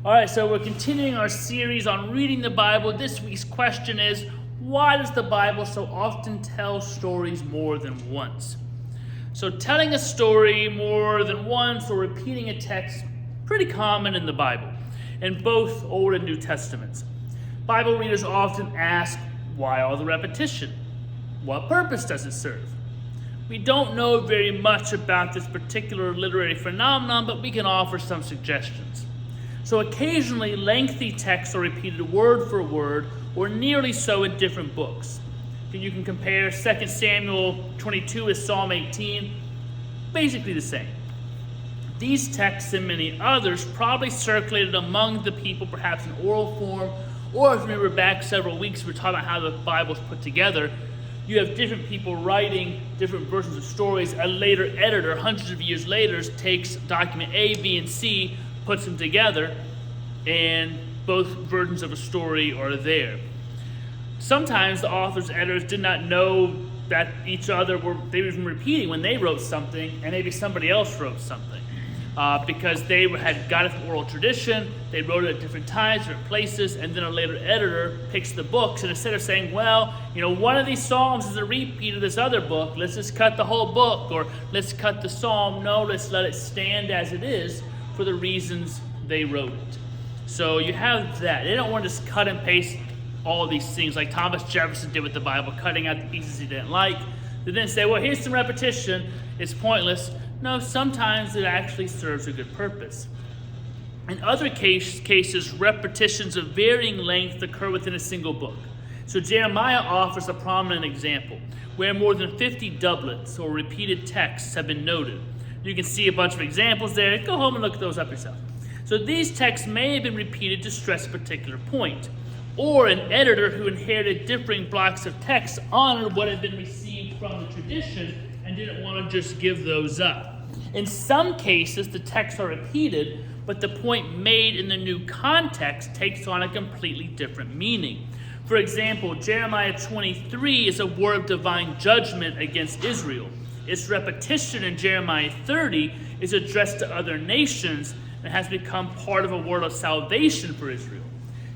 All right, so we're continuing our series on reading the Bible. This week's question is, why does the Bible so often tell stories more than once? So telling a story more than once or repeating a text, pretty common in the Bible, in both Old and New Testaments. Bible readers often ask, why all the repetition? What purpose does it serve? We don't know very much about this particular literary phenomenon, but we can offer some suggestions. So occasionally, lengthy texts are repeated word for word, or nearly so in different books. You can compare 2 Samuel 22 with Psalm 18, basically the same. These texts and many others probably circulated among the people, perhaps in oral form, or if you remember back several weeks, we were talking about how the Bible's put together. You have different people writing different versions of stories. A later editor, hundreds of years later, takes document A, B, and C, puts them together, and both versions of a story are there. Sometimes the authors, editors did not know that each other they were even repeating when they wrote something, and maybe somebody else wrote something. Because they had got it from oral tradition, they wrote it at different times, different places, and then a later editor picks the books, and instead of saying, well, one of these psalms is a repeat of this other book, let's just cut the whole book, or let's cut the psalm, no, let's let it stand as it is for the reasons they wrote it. So you have that. They don't want to just cut and paste all of these things like Thomas Jefferson did with the Bible, cutting out the pieces he didn't like. They didn't say, well, here's some repetition, it's pointless. No, sometimes it actually serves a good purpose. In other cases, repetitions of varying length occur within a single book. So Jeremiah offers a prominent example, where more than 50 doublets or repeated texts have been noted. You can see a bunch of examples there. Go home and look those up yourself. So these texts may have been repeated to stress a particular point, or an editor who inherited differing blocks of text honored what had been received from the tradition and didn't want to just give those up. In some cases, the texts are repeated, but the point made in the new context takes on a completely different meaning. For example, Jeremiah 23 is a word of divine judgment against Israel. Its repetition in Jeremiah 30 is addressed to other nations and has become part of a word of salvation for Israel.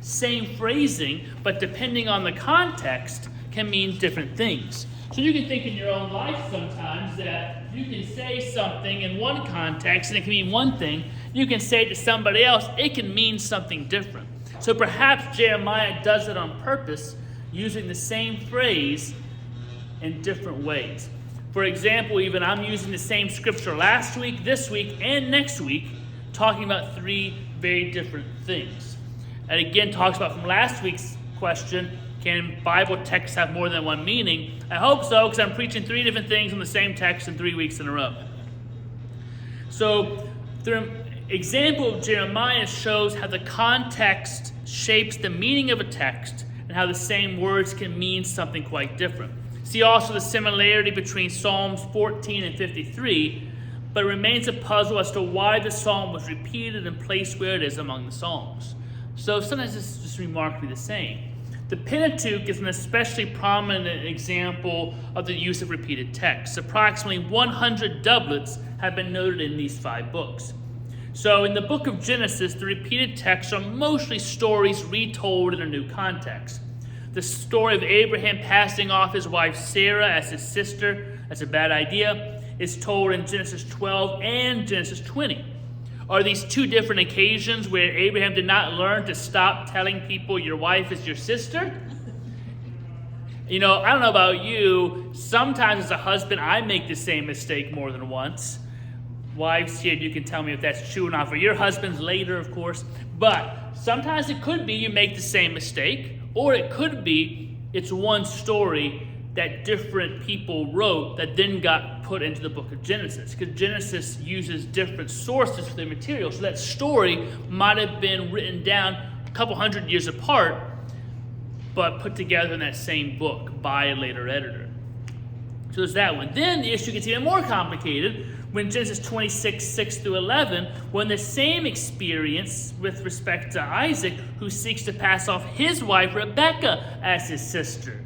Same phrasing, but depending on the context, can mean different things. So you can think in your own life sometimes that you can say something in one context and it can mean one thing. You can say it to somebody else, it can mean something different. So perhaps Jeremiah does it on purpose, using the same phrase in different ways. For example, even I'm using the same scripture last week, this week, and next week, talking about three very different things. And again, talks about from last week's question, can Bible texts have more than one meaning? I hope so, because I'm preaching three different things on the same text in 3 weeks in a row. So the example of Jeremiah shows how the context shapes the meaning of a text and how the same words can mean something quite different. See also the similarity between Psalms 14 and 53, but it remains a puzzle as to why the psalm was repeated and placed where it is among the psalms. So sometimes it's just remarkably the same. The Pentateuch is an especially prominent example of the use of repeated texts. Approximately 100 doublets have been noted in these 5 books. So in the book of Genesis, the repeated texts are mostly stories retold in a new context. The story of Abraham passing off his wife Sarah as his sister, that's a bad idea, is told in Genesis 12 and Genesis 20. Are these two different occasions where Abraham did not learn to stop telling people your wife is your sister? I don't know about you, sometimes as a husband I make the same mistake more than once. Wives here, you can tell me if that's true or not for your husbands later, of course. But sometimes it could be you make the same mistake, or it could be it's one story that different people wrote that then got put into the book of Genesis. Because Genesis uses different sources for their material. So that story might have been written down a couple hundred years apart, but put together in that same book by a later editor. So there's that one. Then the issue gets even more complicated when Genesis 26, 6 through 11, when the same experience with respect to Isaac, who seeks to pass off his wife Rebekah as his sister.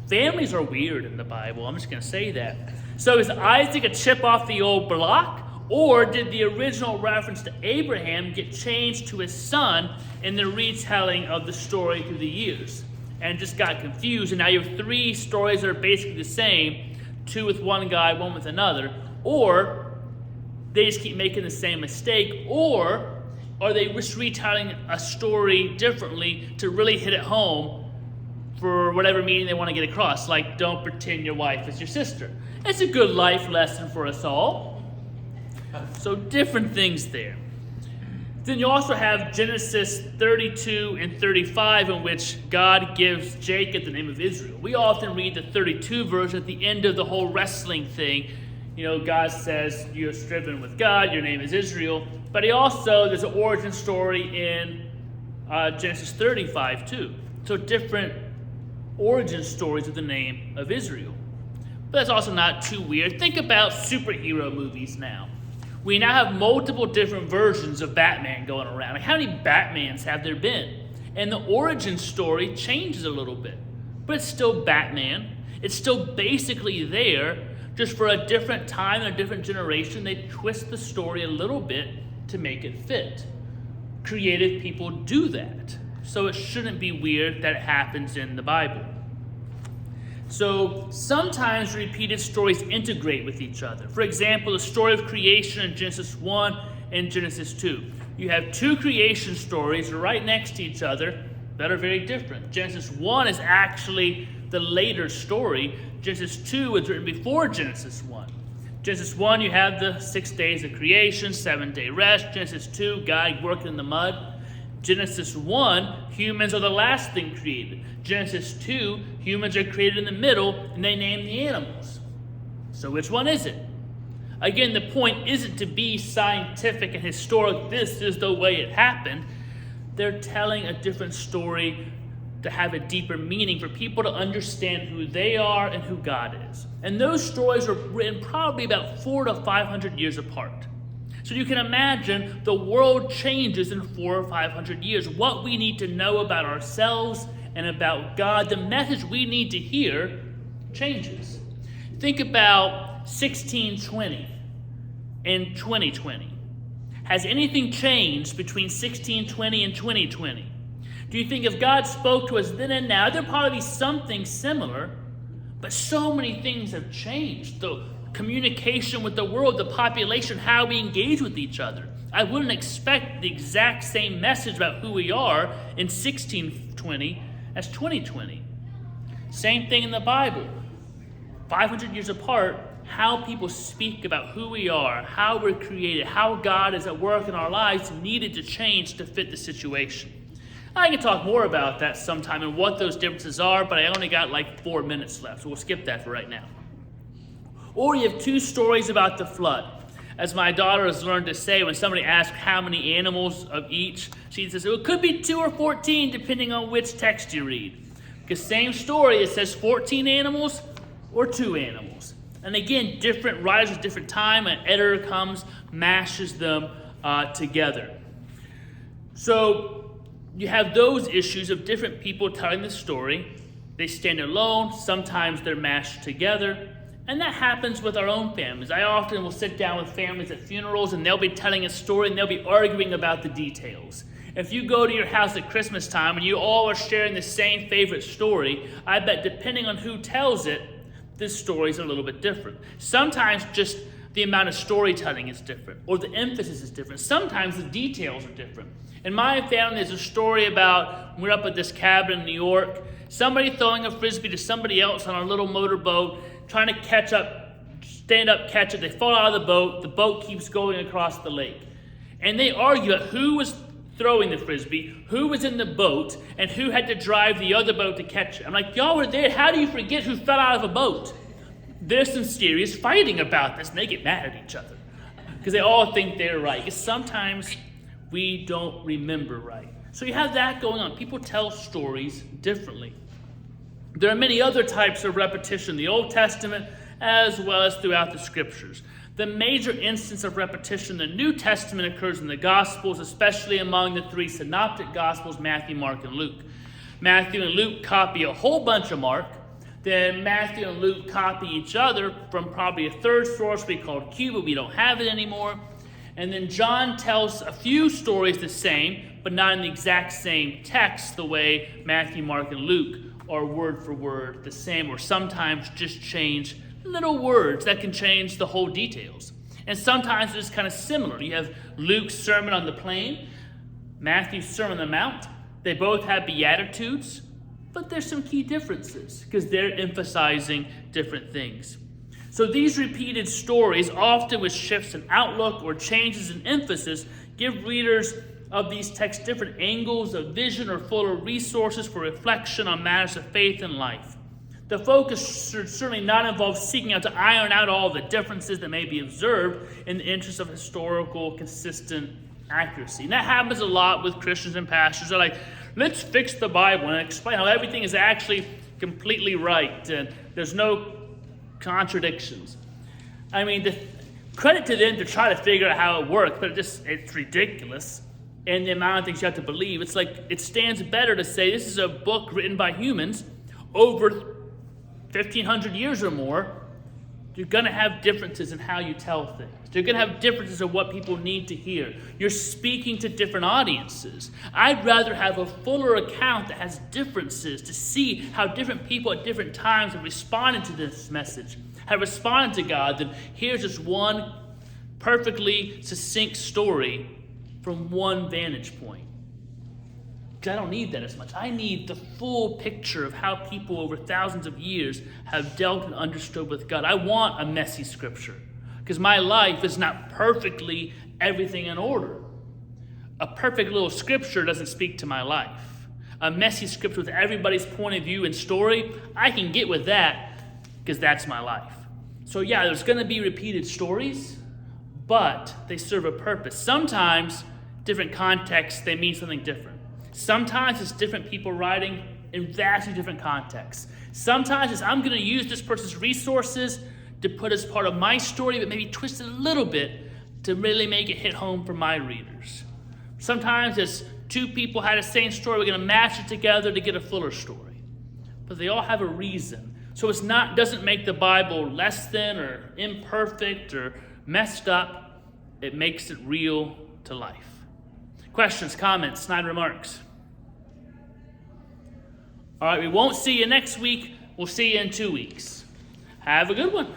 Families are weird in the Bible. I'm just going to say that. So is Isaac a chip off the old block, Or did the original reference to Abraham get changed to his son in the retelling of the story through the years? And just got confused, and now you have three stories that are basically the same, two with one guy, one with another. Or they just keep making the same mistake, or are they just retelling a story differently to really hit it home for whatever meaning they want to get across, like don't pretend your wife is your sister. It's a good life lesson for us all. So different things there. Then you also have Genesis 32 and 35, in which God gives Jacob the name of Israel. We often read the 32 verse at the end of the whole wrestling thing. You know, God says, you have striven with God, your name is Israel. But there's an origin story in Genesis 35 too. So different origin stories of the name of Israel. But that's also not too weird. Think about superhero movies now. We now have multiple different versions of Batman going around. Like, how many Batmans have there been? And the origin story changes a little bit. But it's still Batman. It's still basically there, just for a different time and a different generation. They twist the story a little bit to make it fit. Creative people do that. So it shouldn't be weird that it happens in the Bible. So sometimes repeated stories integrate with each other. For example, the story of creation in Genesis 1 and Genesis 2. You have two creation stories right next to each other that are very different. Genesis 1 is actually the later story. Genesis 2 was written before Genesis 1. Genesis 1, you have the 6 days of creation, 7-day rest. Genesis 2, God working in the mud. Genesis 1, humans are the last thing created. Genesis 2, humans are created in the middle, and they name the animals. So which one is it? Again, the point isn't to be scientific and historic. This is the way it happened. They're telling a different story to have a deeper meaning for people to understand who they are and who God is. And those stories are written probably about 400 to 500 years apart. So you can imagine the world changes in 400 or 500 years. What we need to know about ourselves and about God, the message we need to hear, changes. Think about 1620 and 2020. Has anything changed between 1620 and 2020? Do you think if God spoke to us then and now, there'd probably be something similar, but so many things have changed. The communication with the world, the population, how we engage with each other. I wouldn't expect the exact same message about who we are in 1620 as 2020. Same thing in the Bible. 500 years apart, how people speak about who we are, how we're created, how God is at work in our lives needed to change to fit the situation. I can talk more about that sometime and what those differences are, but I only got like 4 minutes left, so we'll skip that for right now. Or you have two stories about the flood. As my daughter has learned to say, when somebody asks how many animals of each, she says, it could be 2 or 14, depending on which text you read. Because same story, it says 14 animals or 2 animals. And again, different writers at different time, an editor comes, mashes them together. So you have those issues of different people telling the story. They stand alone, sometimes they're mashed together. And that happens with our own families. I often will sit down with families at funerals and they'll be telling a story and they'll be arguing about the details. If you go to your house at Christmas time and you all are sharing the same favorite story, I bet depending on who tells it, this story's a little bit different. Sometimes just the amount of storytelling is different or the emphasis is different. Sometimes the details are different. In my family, there's a story about we're up at this cabin in New York, somebody throwing a frisbee to somebody else on a little motorboat, trying to catch up, stand up, catch it. They fall out of the boat keeps going across the lake. And they argue about who was throwing the frisbee, who was in the boat, and who had to drive the other boat to catch it. I'm like, y'all were there, how do you forget who fell out of a boat? There's some serious fighting about this, and they get mad at each other. Because they all think they're right. Because sometimes we don't remember right. So you have that going on. People tell stories differently. There are many other types of repetition in the Old Testament as well as throughout the Scriptures. The major instance of repetition in the New Testament occurs in the Gospels, especially among the 3 synoptic Gospels, Matthew, Mark, and Luke. Matthew and Luke copy a whole bunch of Mark. Then Matthew and Luke copy each other from probably a third source we called Q, but we don't have it anymore. And then John tells a few stories the same, but not in the exact same text the way Matthew, Mark, and Luke are word for word the same, or sometimes just change little words that can change the whole details. And sometimes it's kind of similar. You have Luke's Sermon on the Plain, Matthew's Sermon on the Mount. They both have Beatitudes, but there's some key differences because they're emphasizing different things. So these repeated stories, often with shifts in outlook or changes in emphasis, give readers of these texts different angles of vision or fuller resources for reflection on matters of faith and life. The focus should certainly not involve seeking out to iron out all the differences that may be observed in the interest of historical, consistent accuracy. And that happens a lot with Christians and pastors. They're like, let's fix the Bible and explain how everything is actually completely right and there's no contradictions. I mean, the credit to them to try to figure out how it works, but it's ridiculous. And the amount of things you have to believe. It's like it stands better to say this is a book written by humans over 1,500 years or more. You're going to have differences in how you tell things. You're going to have differences of what people need to hear. You're speaking to different audiences. I'd rather have a fuller account that has differences to see how different people at different times have responded to this message, have responded to God, than here's just one perfectly succinct story from one vantage point. I don't need that as much. I need the full picture of how people over thousands of years have dealt and understood with God. I want a messy scripture because my life is not perfectly everything in order. A perfect little scripture doesn't speak to my life. A messy scripture with everybody's point of view and story, I can get with that because that's my life. So yeah, there's going to be repeated stories, but they serve a purpose. Sometimes, different contexts, they mean something different. Sometimes it's different people writing in vastly different contexts. Sometimes it's I'm going to use this person's resources to put as part of my story, but maybe twist it a little bit to really make it hit home for my readers. Sometimes it's two people had the same story, we're going to match it together to get a fuller story. But they all have a reason. So it's doesn't make the Bible less than or imperfect or messed up. It makes it real to life. Questions, comments, snide remarks? All right, we won't see you next week. We'll see you in 2 weeks. Have a good one.